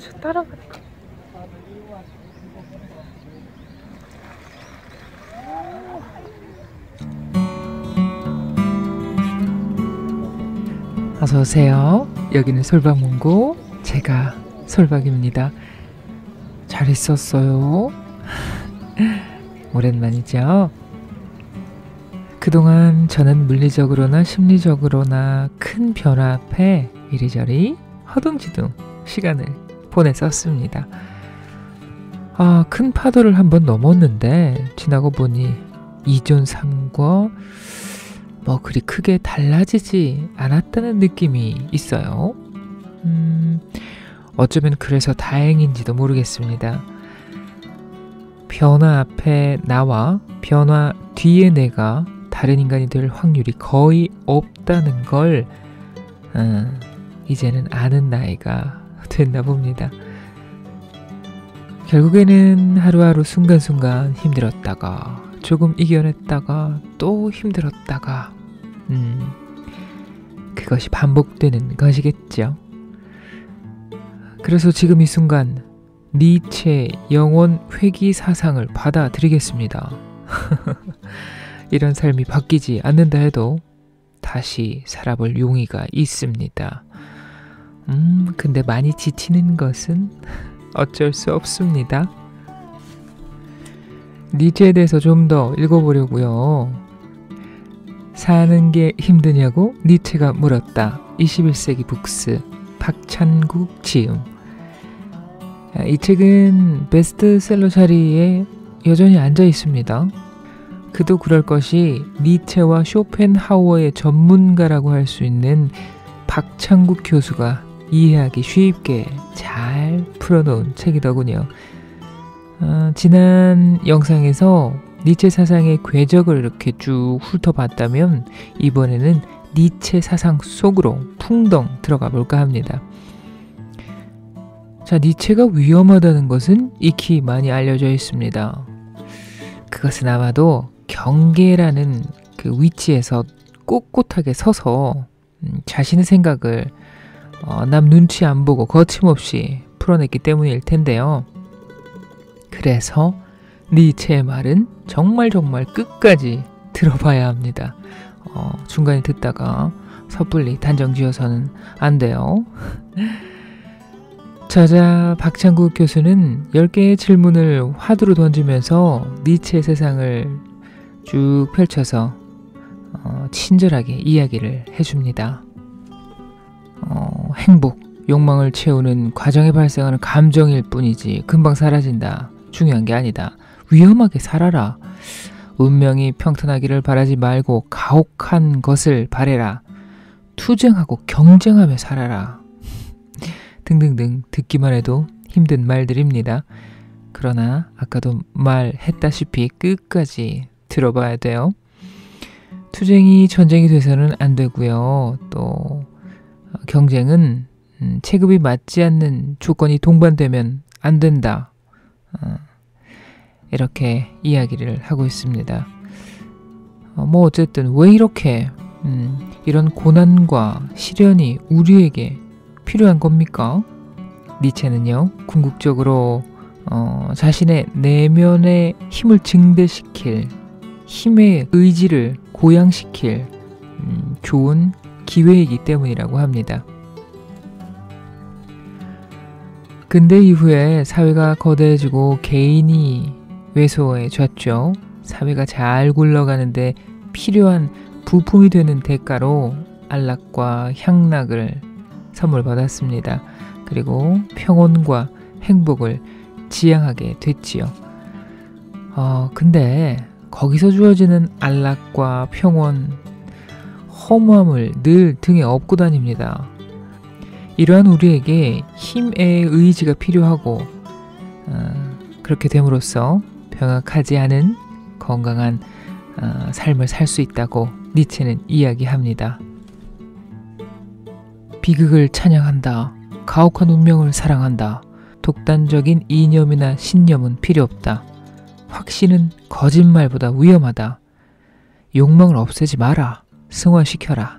저 따라가니까. 어서오세요. 여기는 솔박문고, 제가 솔박입니다. 잘 있었어요? 오랜만이죠? 그동안 저는 물리적으로나 심리적으로나 큰 변화 앞에 이리저리 허둥지둥 시간을 보냈었습니다. 큰 파도를 한번 넘었는데 지나고 보니 이전 삶과 그리 크게 달라지지 않았다는 느낌이 있어요. 어쩌면 그래서 다행인지도 모르겠습니다. 변화 앞에 나와 변화 뒤에 내가 다른 인간이 될 확률이 거의 없다는 걸 이제는 아는 나이가 됐나 봅니다. 결국에는 하루하루 순간순간 힘들었다가 조금 이겨냈다가 또 힘들었다가 그것이 반복되는 것이겠죠. 그래서 지금 이 순간 니체 영원 회귀 사상을 받아들이겠습니다. 이런 삶이 바뀌지 않는다 해도 다시 살아볼 용의가 있습니다. 근데 많이 지치는 것은 어쩔 수 없습니다. 니체에 대해서 좀 더 읽어보려고요. 사는 게 힘드냐고 니체가 물었다. 21세기 북스, 박찬국 지음. 이 책은 베스트셀러 자리에 여전히 앉아 있습니다. 그도 그럴 것이 니체와 쇼펜하우어의 전문가라고 할 수 있는 박찬국 교수가 이해하기 쉽게 잘 풀어놓은 책이더군요. 지난 영상에서 니체 사상의 궤적을 이렇게 쭉 훑어봤다면 이번에는 니체 사상 속으로 풍덩 들어가 볼까 합니다. 자, 니체가 위험하다는 것은 익히 많이 알려져 있습니다. 그것은 아마도 경계라는 그 위치에서 꼿꼿하게 서서 자신의 생각을 남 눈치 안 보고 거침없이 풀어냈기 때문일 텐데요. 그래서 니체의 말은 정말 끝까지 들어봐야 합니다. 중간에 듣다가 섣불리 단정 지어서는 안 돼요. 저자 박찬국 교수는 10개의 질문을 화두로 던지면서 니체의 세상을 쭉 펼쳐서 친절하게 이야기를 해줍니다. 행복, 욕망을 채우는 과정에 발생하는 감정일 뿐이지 금방 사라진다. 중요한 게 아니다. 위험하게 살아라. 운명이 평탄하기를 바라지 말고 가혹한 것을 바래라. 투쟁하고 경쟁하며 살아라. 등등등 듣기만 해도 힘든 말들입니다. 그러나 아까도 말했다시피 끝까지 들어봐야 돼요. 투쟁이 전쟁이 돼서는 안 되고요. 또 경쟁은 체급이 맞지 않는 조건이 동반되면 안 된다. 이렇게 이야기를 하고 있습니다. 어쨌든 왜 이렇게 이런 고난과 시련이 우리에게 필요한 겁니까? 니체는요, 궁극적으로 자신의 내면의 힘을 증대시킬, 힘의 의지를 고양시킬 좋은 기회이기 때문이라고 합니다. 근대 이후에 사회가 거대해지고 개인이 왜소해졌죠. 사회가 잘 굴러가는데 필요한 부품이 되는 대가로 안락과 향락을 선물 받았습니다. 그리고 평온과 행복을 지향하게 됐지요. 근데 거기서 주어지는 안락과 평온, 허무함을 늘 등에 업고 다닙니다. 이러한 우리에게 힘의 의지가 필요하고 그렇게 됨으로써 병약하지 않은 건강한 삶을 살 수 있다고 니체는 이야기합니다. 비극을 찬양한다. 가혹한 운명을 사랑한다. 독단적인 이념이나 신념은 필요 없다. 확신은 거짓말보다 위험하다. 욕망을 없애지 마라. 승화시켜라.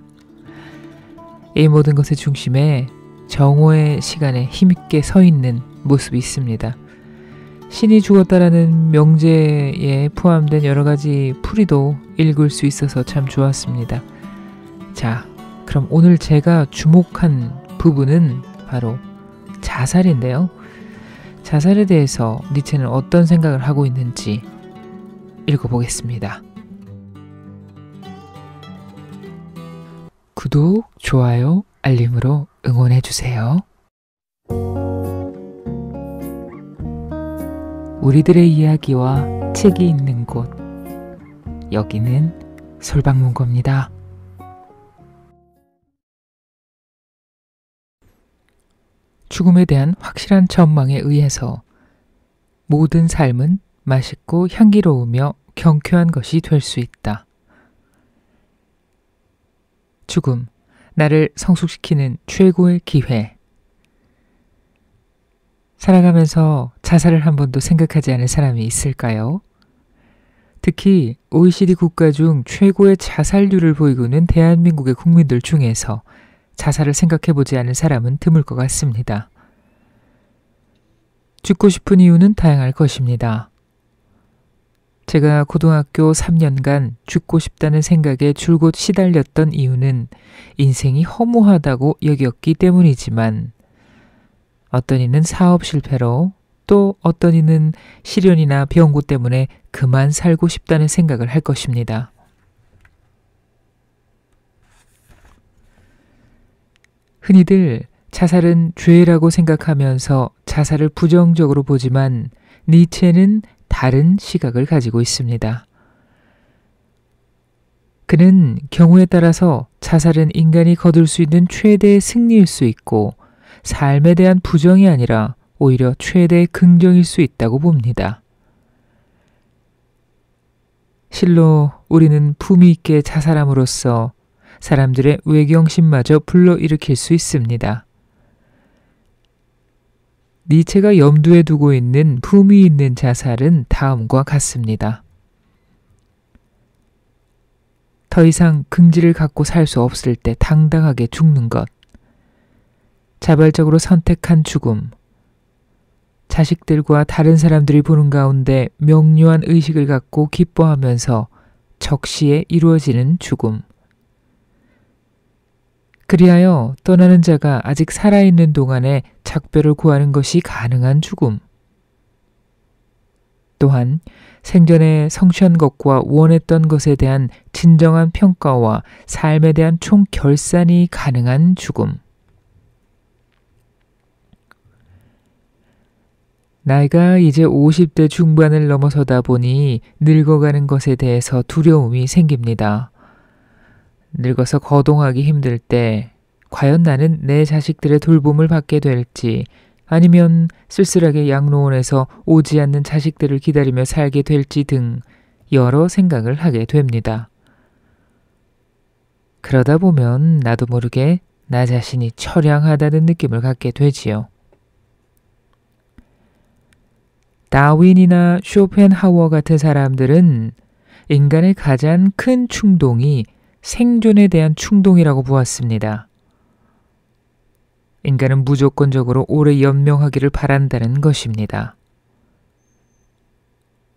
이 모든 것의 중심에 정오의 시간에 힘있게 서 있는 모습이 있습니다. 신이 죽었다라는 명제에 포함된 여러 가지 풀이도 읽을 수 있어서 참 좋았습니다. 자, 그럼 오늘 제가 주목한 부분은 바로 자살인데요. 자살에 대해서 니체는 어떤 생각을 하고 있는지 읽어보겠습니다. 구독, 좋아요, 알림으로 응원해주세요. 우리들의 이야기와 책이 있는 곳, 여기는 솔방문고입니다. 죽음에 대한 확실한 전망에 의해서 모든 삶은 맛있고 향기로우며 경쾌한 것이 될 수 있다. 죽음, 나를 성숙시키는 최고의 기회. 살아가면서 자살을 한 번도 생각하지 않은 사람이 있을까요? 특히 OECD 국가 중 최고의 자살률을 보이고 있는 대한민국의 국민들 중에서 자살을 생각해보지 않은 사람은 드물 것 같습니다. 죽고 싶은 이유는 다양할 것입니다. 제가 고등학교 3년간 죽고 싶다는 생각에 줄곧 시달렸던 이유는 인생이 허무하다고 여겼기 때문이지만 어떤 이는 사업 실패로 또 어떤 이는 시련이나 병고 때문에 그만 살고 싶다는 생각을 할 것입니다. 흔히들 자살은 죄라고 생각하면서 자살을 부정적으로 보지만 니체는 다른 시각을 가지고 있습니다. 그는 경우에 따라서 자살은 인간이 거둘 수 있는 최대의 승리일 수 있고 삶에 대한 부정이 아니라 오히려 최대의 긍정일 수 있다고 봅니다. 실로 우리는 품위 있게 자살함으로써 사람들의 외경심마저 불러일으킬 수 있습니다. 니체가 염두에 두고 있는 품위 있는 자살은 다음과 같습니다. 더 이상 긍지를 갖고 살 수 없을 때 당당하게 죽는 것. 자발적으로 선택한 죽음. 자식들과 다른 사람들이 보는 가운데 명료한 의식을 갖고 기뻐하면서 적시에 이루어지는 죽음. 그리하여 떠나는 자가 아직 살아있는 동안에 작별을 구하는 것이 가능한 죽음. 또한 생전에 성취한 것과 원했던 것에 대한 진정한 평가와 삶에 대한 총결산이 가능한 죽음. 나이가 이제 50대 중반을 넘어서다 보니 늙어가는 것에 대해서 두려움이 생깁니다. 늙어서 거동하기 힘들 때 과연 나는 내 자식들의 돌봄을 받게 될지 아니면 쓸쓸하게 양로원에서 오지 않는 자식들을 기다리며 살게 될지 등 여러 생각을 하게 됩니다. 그러다 보면 나도 모르게 나 자신이 처량하다는 느낌을 갖게 되지요. 다윈이나 쇼펜하우어 같은 사람들은 인간의 가장 큰 충동이 생존에 대한 충동이라고 보았습니다. 인간은 무조건적으로 오래 연명하기를 바란다는 것입니다.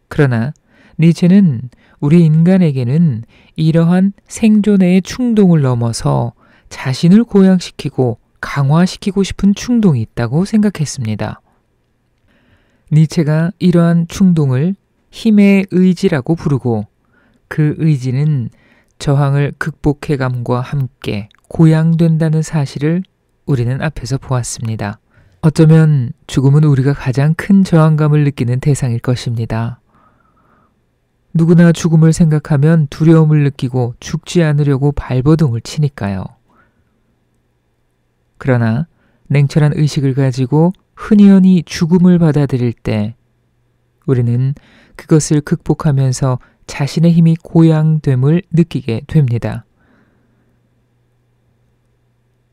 그러나 니체는 우리 인간에게는 이러한 생존의 충동을 넘어서 자신을 고양시키고 강화시키고 싶은 충동이 있다고 생각했습니다. 니체가 이러한 충동을 힘의 의지라고 부르고 그 의지는 저항을 극복해감과 함께 고양된다는 사실을 우리는 앞에서 보았습니다. 어쩌면 죽음은 우리가 가장 큰 저항감을 느끼는 대상일 것입니다. 누구나 죽음을 생각하면 두려움을 느끼고 죽지 않으려고 발버둥을 치니까요. 그러나 냉철한 의식을 가지고 흔히 죽음을 받아들일 때 우리는 그것을 극복하면서 자신의 힘이 고양됨을 느끼게 됩니다.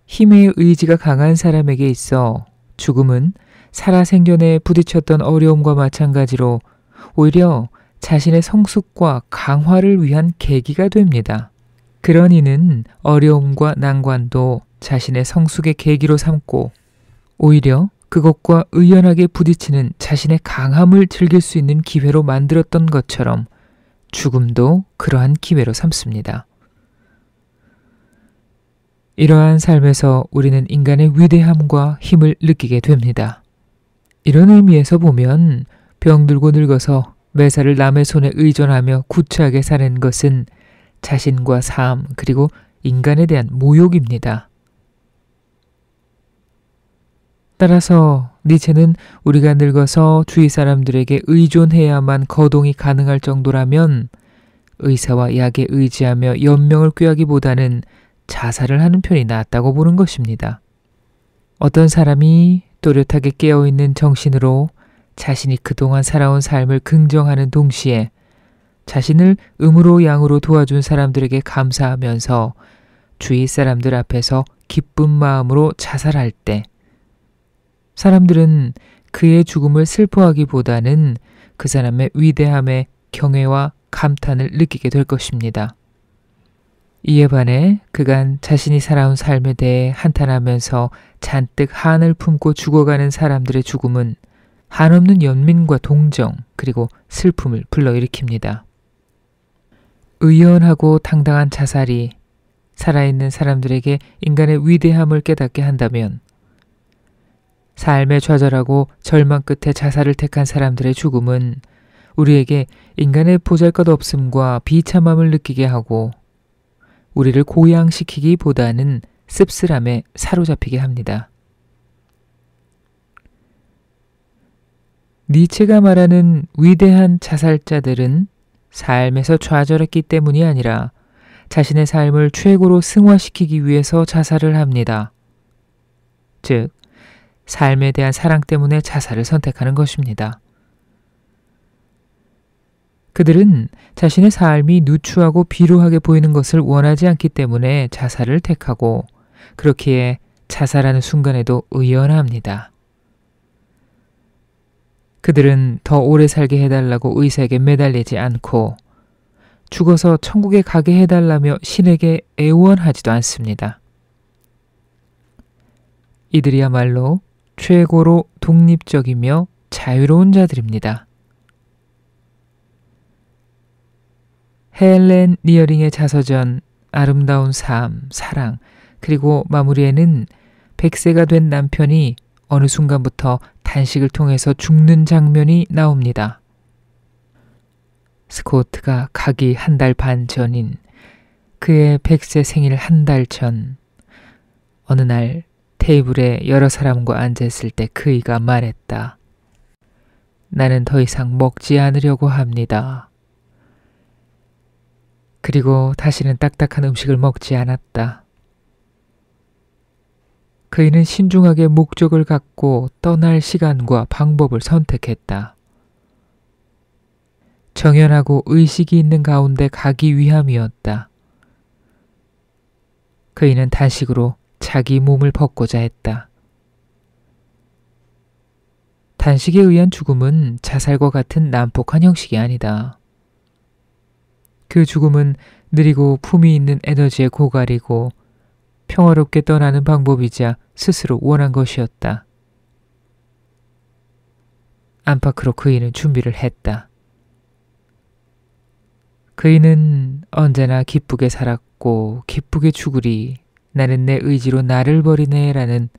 힘의 의지가 강한 사람에게 있어 죽음은 살아생전에 부딪혔던 어려움과 마찬가지로 오히려 자신의 성숙과 강화를 위한 계기가 됩니다. 그런 이는 어려움과 난관도 자신의 성숙의 계기로 삼고 오히려 그것과 의연하게 부딪히는 자신의 강함을 즐길 수 있는 기회로 만들었던 것처럼 죽음도 그러한 기회로 삼습니다. 이러한 삶에서 우리는 인간의 위대함과 힘을 느끼게 됩니다. 이런 의미에서 보면 병들고 늙어서 매사를 남의 손에 의존하며 구차하게 사는 것은 자신과 삶 그리고 인간에 대한 모욕입니다. 따라서 니체는 우리가 늙어서 주위 사람들에게 의존해야만 거동이 가능할 정도라면 의사와 약에 의지하며 연명을 꾀하기보다는 자살을 하는 편이 낫다고 보는 것입니다. 어떤 사람이 또렷하게 깨어있는 정신으로 자신이 그동안 살아온 삶을 긍정하는 동시에 자신을 음으로 양으로 도와준 사람들에게 감사하면서 주위 사람들 앞에서 기쁜 마음으로 자살할 때 사람들은 그의 죽음을 슬퍼하기보다는 그 사람의 위대함에 경애와 감탄을 느끼게 될 것입니다. 이에 반해 그간 자신이 살아온 삶에 대해 한탄하면서 잔뜩 한을 품고 죽어가는 사람들의 죽음은 한없는 연민과 동정 그리고 슬픔을 불러일으킵니다. 의연하고 당당한 자살이 살아있는 사람들에게 인간의 위대함을 깨닫게 한다면 삶에 좌절하고 절망 끝에 자살을 택한 사람들의 죽음은 우리에게 인간의 보잘것없음과 비참함을 느끼게 하고 우리를 고양시키기보다는 씁쓸함에 사로잡히게 합니다. 니체가 말하는 위대한 자살자들은 삶에서 좌절했기 때문이 아니라 자신의 삶을 최고로 승화시키기 위해서 자살을 합니다. 즉, 삶에 대한 사랑 때문에 자살을 선택하는 것입니다. 그들은 자신의 삶이 누추하고 비루하게 보이는 것을 원하지 않기 때문에 자살을 택하고 그렇기에 자살하는 순간에도 의연합니다. 그들은 더 오래 살게 해달라고 의사에게 매달리지 않고 죽어서 천국에 가게 해달라며 신에게 애원하지도 않습니다. 이들이야말로 최고로 독립적이며 자유로운 자들입니다. 헬렌 리어링의 자서전 아름다운 삶, 사랑, 그리고 마무리에는 100세가 된 남편이 어느 순간부터 단식을 통해서 죽는 장면이 나옵니다. 스코트가 가기 한 달 반 전인 그의 100세 생일 한 달 전 어느 날 테이블에 여러 사람과 앉아있을 때 그이가 말했다. 나는 더 이상 먹지 않으려고 합니다. 그리고 다시는 딱딱한 음식을 먹지 않았다. 그이는 신중하게 목적을 갖고 떠날 시간과 방법을 선택했다. 정연하고 의식이 있는 가운데 가기 위함이었다. 그이는 단식으로 자기 몸을 벗고자 했다. 단식에 의한 죽음은 자살과 같은 난폭한 형식이 아니다. 그 죽음은 느리고 품위 있는 에너지의 고갈이고 평화롭게 떠나는 방법이자 스스로 원한 것이었다. 안팎으로 그이는 준비를 했다. 그이는 언제나 기쁘게 살았고 기쁘게 죽으리. 나는 내 의지로 나를 버리네 라는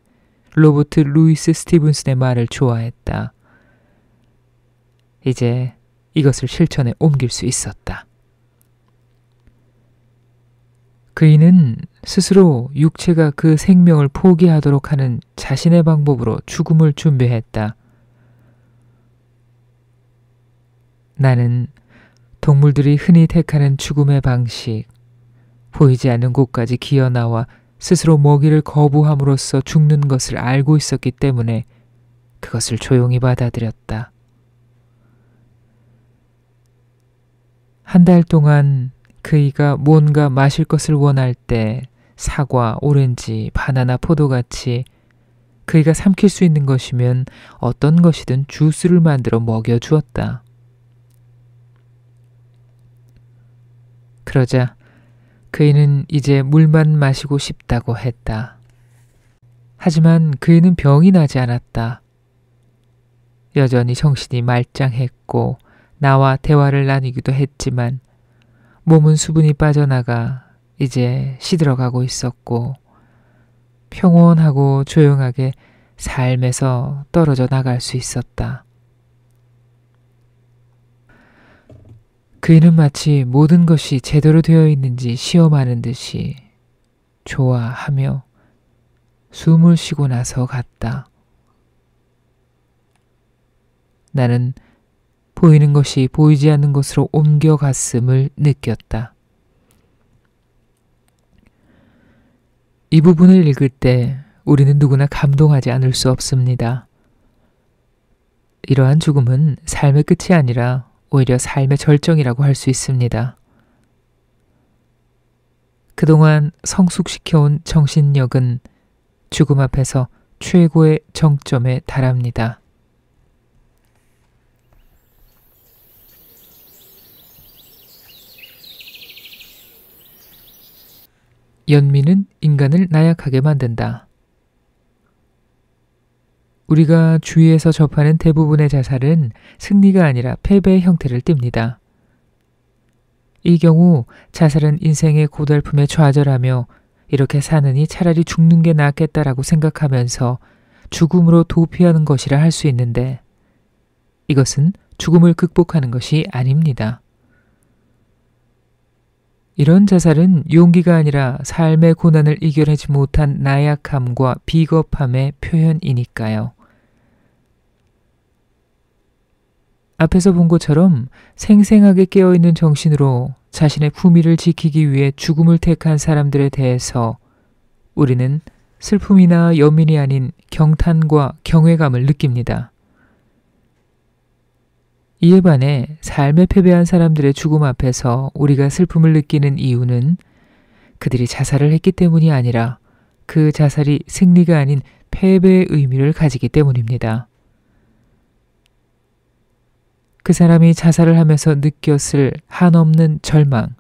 로버트 루이스 스티븐슨의 말을 좋아했다. 이제 이것을 실천에 옮길 수 있었다. 그이는 스스로 육체가 그 생명을 포기하도록 하는 자신의 방법으로 죽음을 준비했다. 나는 동물들이 흔히 택하는 죽음의 방식, 보이지 않는 곳까지 기어나와 스스로 먹이를 거부함으로써 죽는 것을 알고 있었기 때문에 그것을 조용히 받아들였다. 한 달 동안 그이가 뭔가 마실 것을 원할 때 사과, 오렌지, 바나나, 포도같이 그이가 삼킬 수 있는 것이면 어떤 것이든 주스를 만들어 먹여주었다. 그러자 그이는 이제 물만 마시고 싶다고 했다. 하지만 그이는 병이 나지 않았다. 여전히 정신이 말짱했고 나와 대화를 나누기도 했지만 몸은 수분이 빠져나가 이제 시들어가고 있었고 평온하고 조용하게 삶에서 떨어져 나갈 수 있었다. 그이는 마치 모든 것이 제대로 되어 있는지 시험하는 듯이 좋아하며 숨을 쉬고 나서 갔다. 나는 보이는 것이 보이지 않는 것으로 옮겨갔음을 느꼈다. 이 부분을 읽을 때 우리는 누구나 감동하지 않을 수 없습니다. 이러한 죽음은 삶의 끝이 아니라 오히려 삶의 절정이라고 할 수 있습니다. 그동안 성숙시켜온 정신력은 죽음 앞에서 최고의 정점에 달합니다. 연민은 인간을 나약하게 만든다. 우리가 주위에서 접하는 대부분의 자살은 승리가 아니라 패배의 형태를 띱니다. 이 경우 자살은 인생의 고달픔에 좌절하며 이렇게 사느니 차라리 죽는 게 낫겠다라고 생각하면서 죽음으로 도피하는 것이라 할 수 있는데 이것은 죽음을 극복하는 것이 아닙니다. 이런 자살은 용기가 아니라 삶의 고난을 이겨내지 못한 나약함과 비겁함의 표현이니까요. 앞에서 본 것처럼 생생하게 깨어있는 정신으로 자신의 품위를 지키기 위해 죽음을 택한 사람들에 대해서 우리는 슬픔이나 연민이 아닌 경탄과 경외감을 느낍니다. 이에 반해 삶에 패배한 사람들의 죽음 앞에서 우리가 슬픔을 느끼는 이유는 그들이 자살을 했기 때문이 아니라 그 자살이 승리가 아닌 패배의 의미를 가지기 때문입니다. 그 사람이 자살을 하면서 느꼈을 한없는 절망,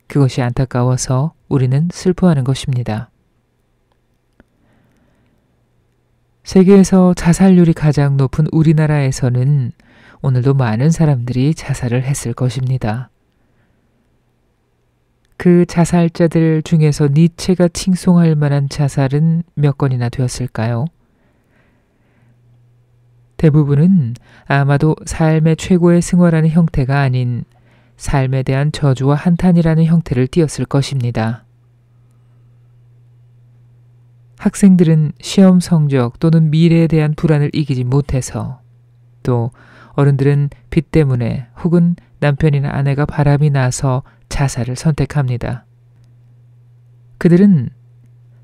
그것이 안타까워서 우리는 슬퍼하는 것입니다. 세계에서 자살률이 가장 높은 우리나라에서는 오늘도 많은 사람들이 자살을 했을 것입니다. 그 자살자들 중에서 니체가 칭송할 만한 자살은 몇 건이나 되었을까요? 대부분은 아마도 삶의 최고의 승화라는 형태가 아닌 삶에 대한 저주와 한탄이라는 형태를 띠었을 것입니다. 학생들은 시험 성적 또는 미래에 대한 불안을 이기지 못해서, 또 어른들은 빚 때문에 혹은 남편이나 아내가 바람이 나서 자살을 선택합니다. 그들은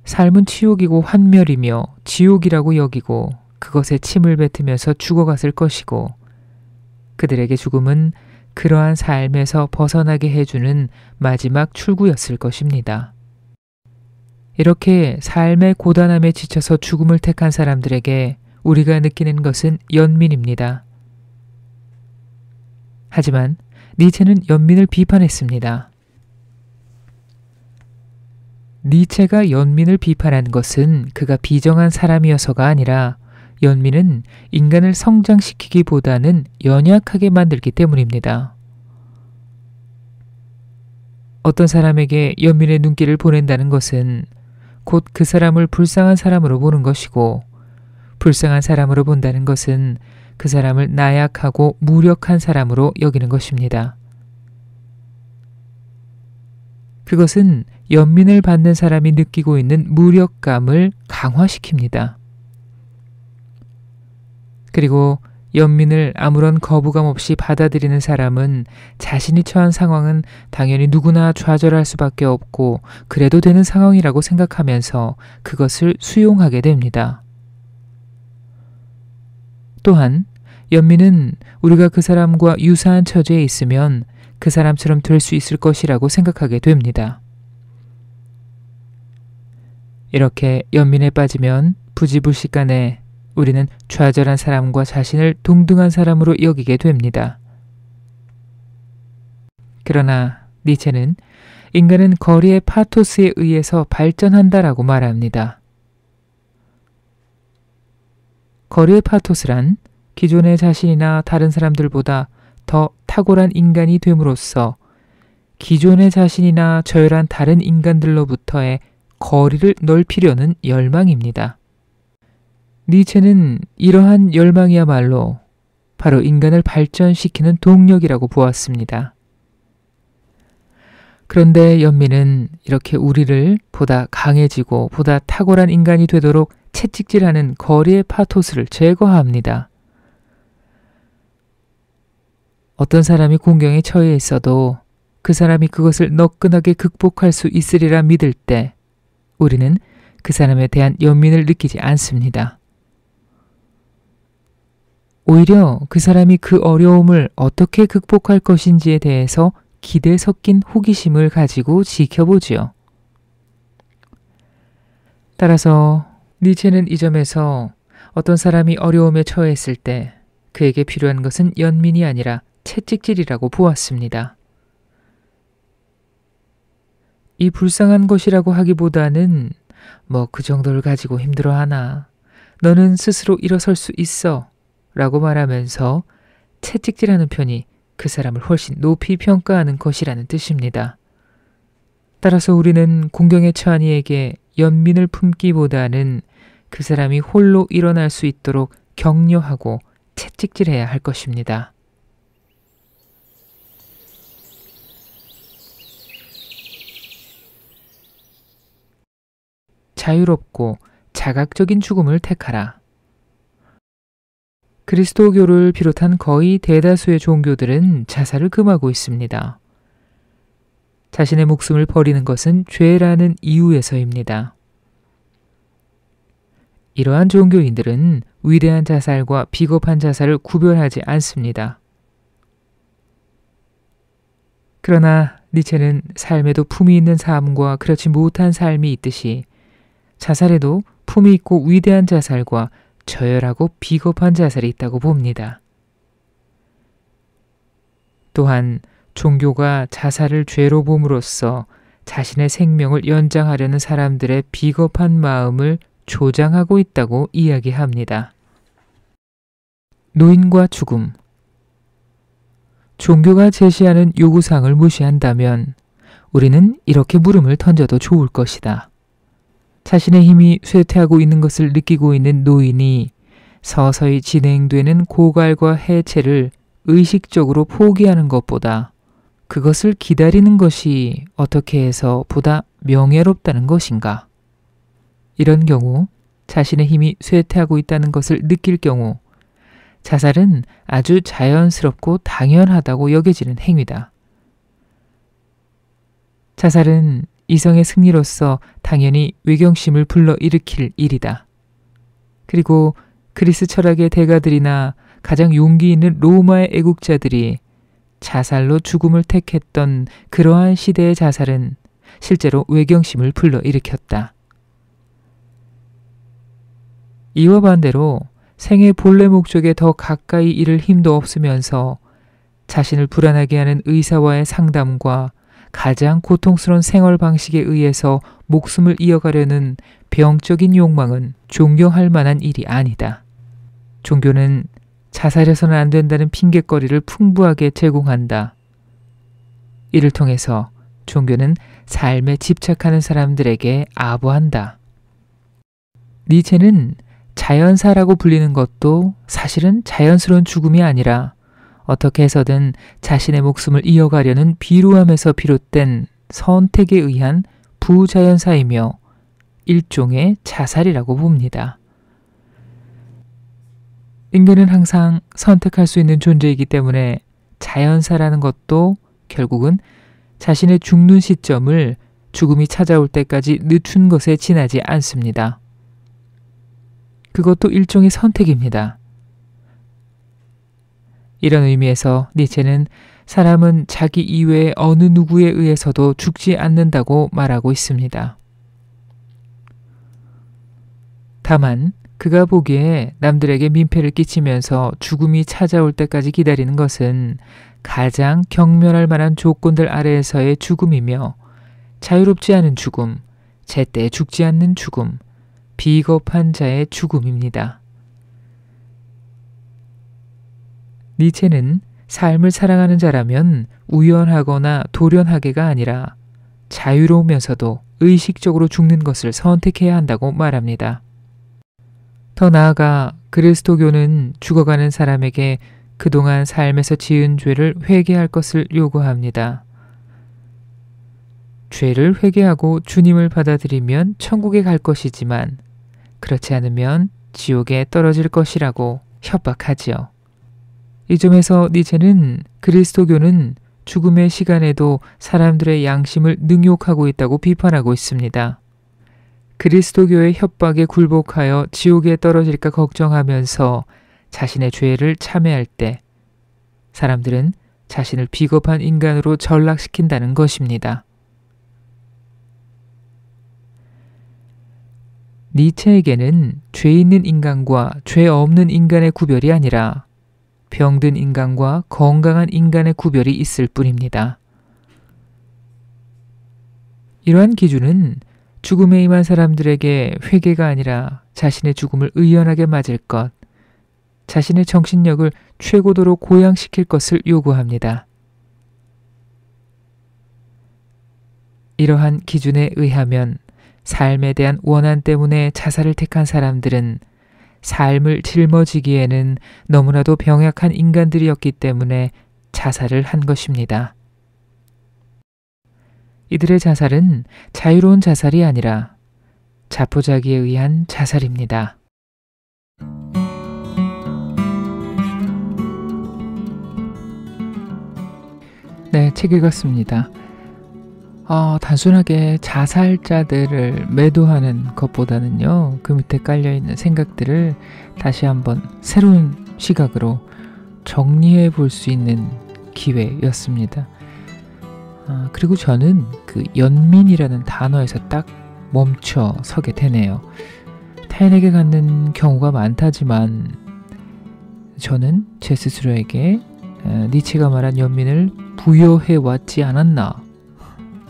삶은 치욕이고 환멸이며 지옥이라고 여기고 그것에 침을 뱉으면서 죽어갔을 것이고, 그들에게 죽음은 그러한 삶에서 벗어나게 해주는 마지막 출구였을 것입니다. 이렇게 삶의 고단함에 지쳐서 죽음을 택한 사람들에게 우리가 느끼는 것은 연민입니다. 하지만 니체는 연민을 비판했습니다. 니체가 연민을 비판한 것은 그가 비정한 사람이어서가 아니라 연민은 인간을 성장시키기보다는 연약하게 만들기 때문입니다. 어떤 사람에게 연민의 눈길을 보낸다는 것은 곧 그 사람을 불쌍한 사람으로 보는 것이고, 불쌍한 사람으로 본다는 것은 그 사람을 나약하고 무력한 사람으로 여기는 것입니다. 그것은 연민을 받는 사람이 느끼고 있는 무력감을 강화시킵니다. 그리고 연민을 아무런 거부감 없이 받아들이는 사람은 자신이 처한 상황은 당연히 누구나 좌절할 수밖에 없고 그래도 되는 상황이라고 생각하면서 그것을 수용하게 됩니다. 또한 연민은 우리가 그 사람과 유사한 처지에 있으면 그 사람처럼 될 수 있을 것이라고 생각하게 됩니다. 이렇게 연민에 빠지면 부지불식간에 우리는 좌절한 사람과 자신을 동등한 사람으로 여기게 됩니다. 그러나 니체는 인간은 거리의 파토스에 의해서 발전한다라고 말합니다. 거리의 파토스란 기존의 자신이나 다른 사람들보다 더 탁월한 인간이 됨으로써 기존의 자신이나 저열한 다른 인간들로부터의 거리를 넓히려는 열망입니다. 니체는 이러한 열망이야말로 바로 인간을 발전시키는 동력이라고 보았습니다. 그런데 연민은 이렇게 우리를 보다 강해지고 보다 탁월한 인간이 되도록 채찍질하는 거리의 파토스를 제거합니다. 어떤 사람이 공경에 처해 있어도 그 사람이 그것을 너끈하게 극복할 수 있으리라 믿을 때 우리는 그 사람에 대한 연민을 느끼지 않습니다. 오히려 그 사람이 그 어려움을 어떻게 극복할 것인지에 대해서 기대 섞인 호기심을 가지고 지켜보지요. 따라서 니체는 이 점에서 어떤 사람이 어려움에 처했을 때 그에게 필요한 것은 연민이 아니라 채찍질이라고 보았습니다. 이 불쌍한 것이라고 하기보다는 그 정도를 가지고 힘들어하나 너는 스스로 일어설 수 있어 라고 말하면서 채찍질하는 편이 그 사람을 훨씬 높이 평가하는 것이라는 뜻입니다. 따라서 우리는 공경에 처한 이에게 연민을 품기보다는 그 사람이 홀로 일어날 수 있도록 격려하고 채찍질해야 할 것입니다. 자유롭고 자각적인 죽음을 택하라. 그리스도교를 비롯한 거의 대다수의 종교들은 자살을 금하고 있습니다. 자신의 목숨을 버리는 것은 죄라는 이유에서입니다. 이러한 종교인들은 위대한 자살과 비겁한 자살을 구별하지 않습니다. 그러나 니체는 삶에도 품이 있는 삶과 그렇지 못한 삶이 있듯이 자살에도 품이 있고 위대한 자살과 저열하고 비겁한 자살이 있다고 봅니다. 또한 종교가 자살을 죄로 봄으로써 자신의 생명을 연장하려는 사람들의 비겁한 마음을 조장하고 있다고 이야기합니다. 노인과 죽음. 종교가 제시하는 요구사항을 무시한다면 우리는 이렇게 물음을 던져도 좋을 것이다. 자신의 힘이 쇠퇴하고 있는 것을 느끼고 있는 노인이 서서히 진행되는 고갈과 해체를 의식적으로 포기하는 것보다 그것을 기다리는 것이 어떻게 해서 보다 명예롭다는 것인가? 이런 경우 자신의 힘이 쇠퇴하고 있다는 것을 느낄 경우 자살은 아주 자연스럽고 당연하다고 여겨지는 행위다. 자살은 이성의 승리로서 당연히 외경심을 불러일으킬 일이다. 그리고 그리스 철학의 대가들이나 가장 용기 있는 로마의 애국자들이 자살로 죽음을 택했던 그러한 시대의 자살은 실제로 외경심을 불러일으켰다. 이와 반대로 생의 본래 목적에 더 가까이 이를 힘도 없으면서 자신을 불안하게 하는 의사와의 상담과 가장 고통스러운 생활 방식에 의해서 목숨을 이어가려는 병적인 욕망은 존경할 만한 일이 아니다. 종교는 자살해서는 안 된다는 핑곗거리를 풍부하게 제공한다. 이를 통해서 종교는 삶에 집착하는 사람들에게 아부한다. 니체는 자연사라고 불리는 것도 사실은 자연스러운 죽음이 아니라 어떻게 해서든 자신의 목숨을 이어가려는 비루함에서 비롯된 선택에 의한 부자연사이며 일종의 자살이라고 봅니다. 인간은 항상 선택할 수 있는 존재이기 때문에 자연사라는 것도 결국은 자신의 죽는 시점을 죽음이 찾아올 때까지 늦춘 것에 지나지 않습니다. 그것도 일종의 선택입니다. 이런 의미에서 니체는 사람은 자기 이외의 어느 누구에 의해서도 죽지 않는다고 말하고 있습니다. 다만 그가 보기에 남들에게 민폐를 끼치면서 죽음이 찾아올 때까지 기다리는 것은 가장 경멸할 만한 조건들 아래에서의 죽음이며 자유롭지 않은 죽음, 제때 죽지 않는 죽음, 비겁한 자의 죽음입니다. 니체는 삶을 사랑하는 자라면 우연하거나 돌연하게가 아니라 자유로우면서도 의식적으로 죽는 것을 선택해야 한다고 말합니다. 더 나아가 그리스도교는 죽어가는 사람에게 그동안 삶에서 지은 죄를 회개할 것을 요구합니다. 죄를 회개하고 주님을 받아들이면 천국에 갈 것이지만 그렇지 않으면 지옥에 떨어질 것이라고 협박하지요. 이 점에서 니체는 그리스도교는 죽음의 시간에도 사람들의 양심을 능욕하고 있다고 비판하고 있습니다. 그리스도교의 협박에 굴복하여 지옥에 떨어질까 걱정하면서 자신의 죄를 참회할 때 사람들은 자신을 비겁한 인간으로 전락시킨다는 것입니다. 니체에게는 죄 있는 인간과 죄 없는 인간의 구별이 아니라 병든 인간과 건강한 인간의 구별이 있을 뿐입니다. 이러한 기준은 죽음에 임한 사람들에게 회개가 아니라 자신의 죽음을 의연하게 맞을 것, 자신의 정신력을 최고도로 고양시킬 것을 요구합니다. 이러한 기준에 의하면 삶에 대한 원한 때문에 자살을 택한 사람들은 삶을 짊어지기에는 너무나도 병약한 인간들이었기 때문에 자살을 한 것입니다. 이들의 자살은 자유로운 자살이 아니라 자포자기에 의한 자살입니다. 네, 책 읽었습니다. 단순하게 자살자들을 매도하는 것보다는요, 그 밑에 깔려있는 생각들을 다시 한번 새로운 시각으로 정리해 볼 수 있는 기회였습니다. 그리고 저는 그 연민이라는 단어에서 딱 멈춰 서게 되네요. 타인에게 갖는 경우가 많다지만 저는 제 스스로에게 니체가 말한 연민을 부여해 왔지 않았나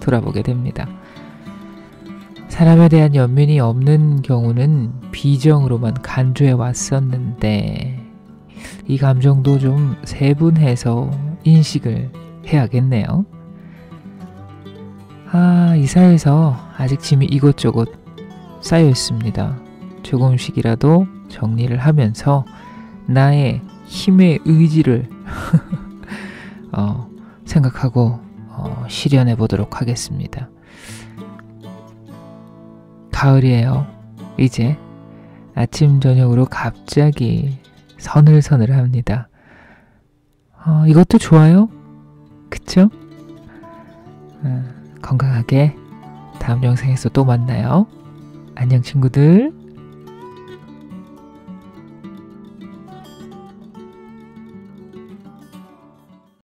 돌아보게 됩니다. 사람에 대한 연민이 없는 경우는 비정으로만 간주해 왔었는데 이 감정도 좀 세분해서 인식을 해야겠네요. 이 사회에서 아직 짐이 이곳저곳 쌓여 있습니다. 조금씩이라도 정리를 하면서 나의 힘의 의지를 생각하고 실현해 보도록 하겠습니다. 가을이에요. 이제 아침 저녁으로 갑자기 서늘서늘합니다. 이것도 좋아요. 그쵸? 건강하게 다음 영상에서 또 만나요. 안녕 친구들.